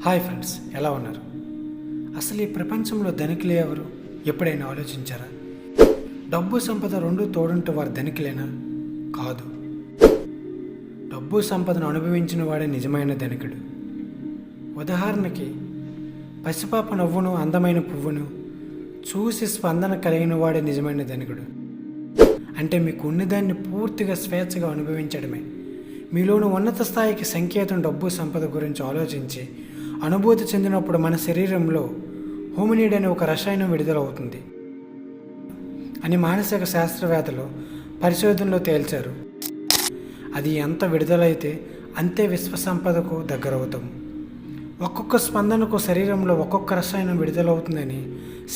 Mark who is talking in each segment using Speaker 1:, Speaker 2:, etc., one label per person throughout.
Speaker 1: Hi friends, ఎలా ఉన్నారు? అసలు ఈ ప్రపంచంలో ధనికులే ఎవరు? ఎప్పుడైనా ఆలోచించారా? డబ్బు సంపద రెండు తోడుంటే వారు ధనికులేనా? కాదు. డబ్బు సంపదను అనుభవించిన వాడే నిజమైన ధనికుడు. ఉదాహరణకి, పసిపాప నవ్వును, అందమైన పువ్వును చూసి స్పందన కలిగిన వాడే నిజమైన ధనికుడు. అంటే మీకు ఉన్నదాన్ని పూర్తిగా స్వేచ్ఛగా అనుభవించడమే. మీలోని ఉన్నత స్థాయికి సంకేతం. డబ్బు సంపద గురించి ఆలోచించి అనుభూతి చెందినప్పుడు మన శరీరంలో హోమినిడ్ అనే ఒక రసాయనం విడుదలవుతుంది అని మానసిక శాస్త్రవేత్తలు పరిశోధనలో తేల్చారు. అది ఎంత విడుదలైతే అంతే విశ్వ సంపదకు దగ్గరవుతాము. ఒక్కొక్క స్పందనకు శరీరంలో ఒక్కొక్క రసాయనం విడుదలవుతుందని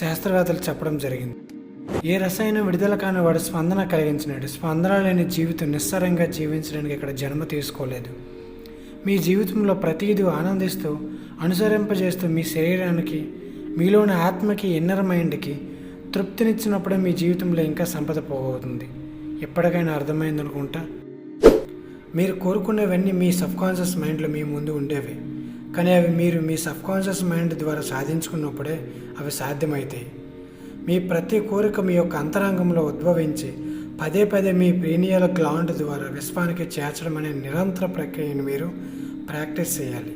Speaker 1: శాస్త్రవేత్తలు చెప్పడం జరిగింది. ఏ రసాయనం విడుదల కాని వాడు స్పందన కలిగించినాడు. స్పందన లేని జీవితం నిస్సారంగా జీవించడానికి ఇక్కడ జన్మ తీసుకోలేదు. మీ జీవితంలో ప్రతిదీ ఆనందిస్తూ అనుసరింపజేస్తూ మీ శరీరానికి, మీలోని ఆత్మకి, ఇన్నర్ మైండ్కి తృప్తినిచ్చినప్పుడే మీ జీవితంలో ఇంకా సంపద పోగవుతుంది. ఎప్పటికైనా అర్థమైందనుకుంటా. మీరు కోరుకునేవన్నీ మీ సబ్కాన్షియస్ మైండ్లో మీ ముందు ఉండేవి, కానీ అవి మీరు మీ సబ్కాన్షియస్ మైండ్ ద్వారా సాధించుకున్నప్పుడే అవి సాధ్యమవుతాయి. మీ ప్రతి కోరిక మీ యొక్క అంతరంగంలో ఉద్భవించి పదే పదే మీ ప్రీనియల్ గ్లాండ్ ద్వారా విశ్వానికి చేర్చడం అనే నిరంతర ప్రక్రియను మీరు ప్రాక్టీస్ చేయాలి.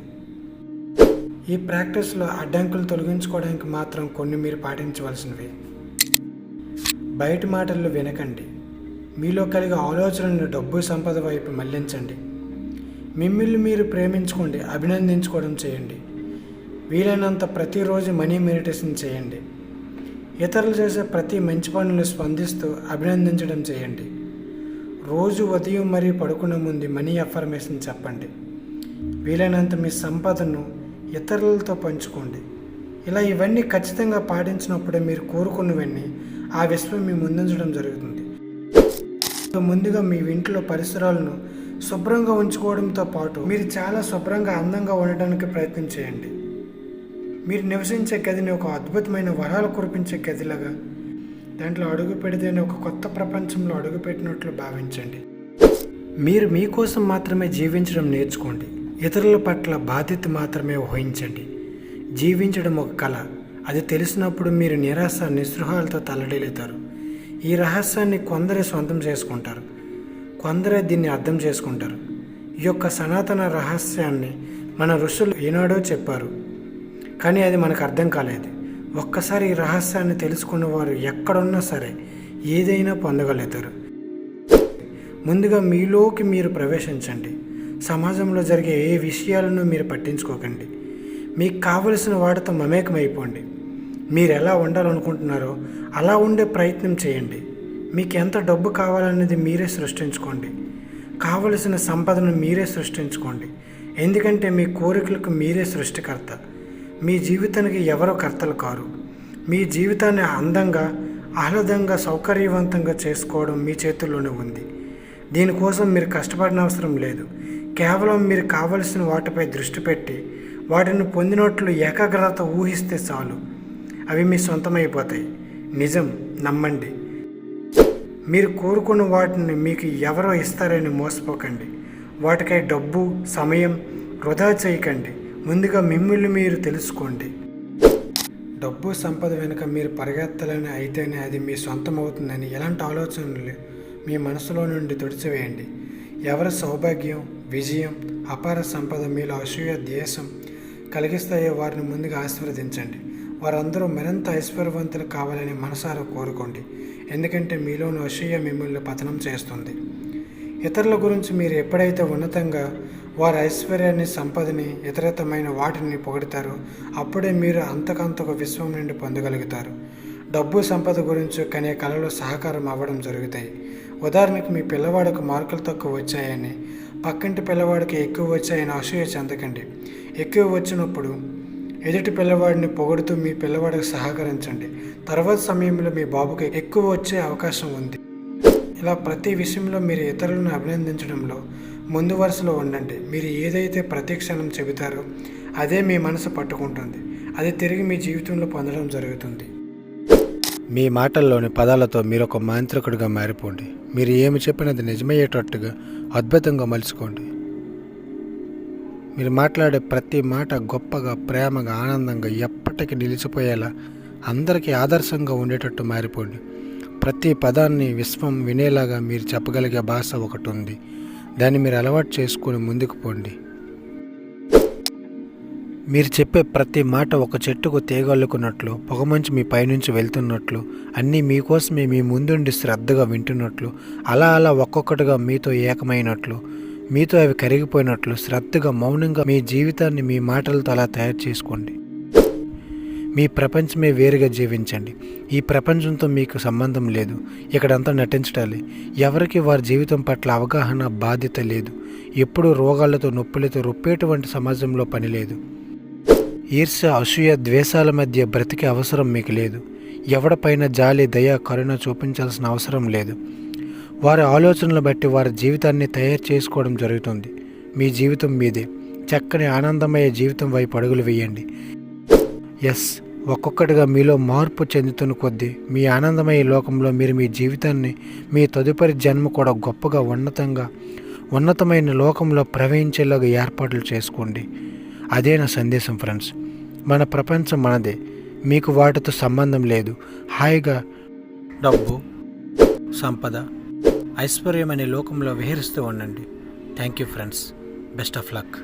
Speaker 1: ఈ ప్రాక్టీస్లో అడ్డంకులు తొలగించుకోవడానికి మాత్రం కొన్ని మీరు పాటించవలసినవి. బయట మాటలు వినకండి. మీలో కలిగే ఆలోచనలను డబ్బు సంపద వైపు మళ్లించండి. మిమ్మల్ని మీరు ప్రేమించుకోండి, అభినందించుకోవడం చేయండి. వీలైనంత ప్రతిరోజు మనీ మెడిటేషన్ చేయండి. ఇతరులు చేసే ప్రతి మంచి పనులు స్పందిస్తూ అభినందించడం చేయండి. రోజు ఉదయం మరియు పడుకునే ముందు మనీ అఫర్మేషన్ చెప్పండి. వీలైనంత మీ సంపదను ఇతరులతో పంచుకోండి. ఇలా ఇవన్నీ ఖచ్చితంగా పాటించినప్పుడే మీరు కోరుకున్నవన్నీ ఆ విశ్వం మీ ముందుంచడం జరుగుతుంది. ముందుగా మీ ఇంట్లో పరిసరాలను శుభ్రంగా ఉంచుకోవడంతో పాటు మీరు చాలా శుభ్రంగా, అందంగా ఉండడానికి ప్రయత్నం చేయండి. మీరు నివసించే గదిని ఒక అద్భుతమైన వరాలు కురిపించే గదిలాగా, దాంట్లో అడుగు పెడితేనే ఒక కొత్త ప్రపంచంలో అడుగుపెట్టినట్లు భావించండి. మీరు మీకోసం మాత్రమే జీవించడం నేర్చుకోండి. ఇతరుల పట్ల బాధ్యత మాత్రమే వహించండి. జీవించడం ఒక కళ. అది తెలిసినప్పుడు మీరు నిరాశ, నిస్పృహాలతో తల్లడిల్లుతారు. ఈ రహస్యాన్ని కొందరే సొంతం చేసుకుంటారు, కొందరే దీన్ని అర్థం చేసుకుంటారు. ఈ యొక్క సనాతన రహస్యాన్ని మన ఋషులు ఏనాడో చెప్పారు, కానీ అది మనకు అర్థం కాలేదు. ఒక్కసారి ఈ రహస్యాన్ని తెలుసుకున్న వారు ఎక్కడున్నా సరే ఏదైనా పొందగలుగుతారు. ముందుగా మీలోకి మీరు ప్రవేశించండి. సమాజంలో జరిగే ఏ విషయాలను మీరు పట్టించుకోకండి. మీకు కావలసిన వాటితో మమేకమైపోండి. మీరు ఎలా ఉండాలనుకుంటున్నారో అలా ఉండే ప్రయత్నం చేయండి. మీకు ఎంత డబ్బు కావాలనేది మీరే సృష్టించుకోండి. కావలసిన సంపదను మీరే సృష్టించుకోండి. ఎందుకంటే మీ కోరికలకు మీరే సృష్టికర్త. మీ జీవితానికి ఎవరో కర్తలు కారు. మీ జీవితాన్ని అందంగా, ఆహ్లాదంగా, సౌకర్యవంతంగా చేసుకోవడం మీ చేతుల్లోనే ఉంది. దీనికోసం మీరు పడనవసరం అవసరం లేదు. కేవలం మీరు కావలసిన వాటిపై దృష్టి పెట్టి వాటిని పొందినట్లు ఏకాగ్రత ఊహిస్తే చాలు. అవి మీ సొంతమైపోతాయి. నిజం, నమ్మండి. మీరు కోరుకున్న వాటిని మీకు ఎవరో ఇస్తారని మోసపోకండి. వాటికై డబ్బు, సమయం వృధా చేయకండి. ముందుగా మిమ్మల్ని మీరు తెలుసుకోండి. డబ్బు సంపద వెనుక మీరు పరిగెత్తాలని అయితేనే అది మీ సొంతం అవుతుందని ఎలాంటి ఆలోచనలు మీ మనసులో నుండి తుడిచివేయండి. ఎవరి సౌభాగ్యం, విజయం, అపార సంపద మీలో అసూయ, ద్వేషం కలిగిస్తాయో వారిని ముందుగా ఆశీర్వదించండి. వారందరూ మరింత ఐశ్వర్యవంతులు కావాలని మనసారా కోరుకోండి. ఎందుకంటే మీలోని అసూయ మిమ్మల్ని పతనం చేస్తుంది. ఇతరుల గురించి మీరు ఎప్పుడైతే ఉన్నతంగా వారి ఐశ్వర్యాన్ని, సంపదని, ఇతరతమైన వాటిని పొగడతారో అప్పుడే మీరు అంతకంతకు విశ్వం నుండి పొందగలుగుతారు. డబ్బు సంపద గురించి కనే కళలు సహకారం అవ్వడం జరుగుతాయి. ఉదాహరణకు, మీ పిల్లవాడికి మార్కులు తక్కువ వచ్చాయని పక్కింటి పిల్లవాడికి ఎక్కువ వచ్చాయని అసూయ చెందకండి. ఎక్కువ వచ్చినప్పుడు ఎదుటి పిల్లవాడిని పొగుడుతూ మీ పిల్లవాడికి సహకరించండి. తర్వాత సమయంలో మీ బాబుకి ఎక్కువ వచ్చే అవకాశం ఉంది. ఇలా ప్రతి విషయంలో మీరు ఇతరులను అభినందించడంలో ముందు వరుసలో ఉండండి. మీరు ఏదైతే ప్రతి క్షణం చెబుతారో అదే మీ మనసు పట్టుకుంటుంది. అది తిరిగి మీ జీవితంలో పొందడం జరుగుతుంది. మీ మాటల్లోని పదాలతో మీరు ఒక మాంత్రికుడిగా మారిపోండి. మీరు ఏమి చెప్పినది నిజమయ్యేటట్టుగా అద్భుతంగా మలుచుకోండి. మీరు మాట్లాడే ప్రతి మాట గొప్పగా, ప్రేమగా, ఆనందంగా, ఎప్పటికీ నిలిచిపోయేలా, అందరికీ ఆదర్శంగా ఉండేటట్టు మారిపోండి. ప్రతి పదాన్ని విశ్వం వినేలాగా మీరు చెప్పగలిగే భాష ఒకటి ఉంది. దాన్ని మీరు అలవాటు చేసుకుని ముందుకు పోండి. మీరు చెప్పే ప్రతి మాట ఒక చెట్టుకు తీగల్లుకున్నట్లు, పొగమంచు మీ పైనుంచి వెళ్తున్నట్లు, అన్నీ మీకోసమే మీ ముందుండి శ్రద్ధగా వింటున్నట్లు, అలా అలా ఒక్కొక్కటిగా మీతో ఏకమైనట్లు, మీతో అవి కరిగిపోయినట్లు శ్రద్ధగా, మౌనంగా మీ జీవితాన్ని మీ మాటలతో అలా తయారు చేసుకోండి. మీ ప్రపంచమే వేరుగా జీవించండి. ఈ ప్రపంచంతో మీకు సంబంధం లేదు. ఇక్కడంతా నటించడాలి. ఎవరికి వారి జీవితం పట్ల అవగాహన, బాధ్యత లేదు. ఎప్పుడూ రోగాలతో, నొప్పులతో రొప్పేటువంటి సమాజంలో పని లేదు. ఈర్ష్య, అసూయ, ద్వేషాల మధ్య బ్రతికే అవసరం మీకు లేదు. ఎవడిపైన జాలి, దయ, కరుణ చూపించాల్సిన అవసరం లేదు. వారి ఆలోచనలు బట్టి వారి జీవితాన్ని తయారు చేసుకోవడం జరుగుతుంది. మీ జీవితం మీదే. చక్కని ఆనందమయ జీవితం వైపు అడుగులు వేయండి. ఎస్, ఒక్కొక్కటిగా మీలో మార్పు చెందుతున్న కొద్దీ మీ ఆనందమయ లోకంలో మీరు మీ జీవితాన్ని, మీ తదుపరి జన్మ కూడా గొప్పగా, ఉన్నతమైన లోకంలో ప్రవహించేలాగా ఏర్పాట్లు చేసుకోండి. అదే నా సందేశం ఫ్రెండ్స్. మన ప్రపంచం మనదే. మీకు వాటితో సంబంధం లేదు. హాయిగా డబ్బు, సంపద, ఐశ్వర్యం అనే లోకంలో విహరిస్తూ ఉండండి. Thank you friends. Best of luck.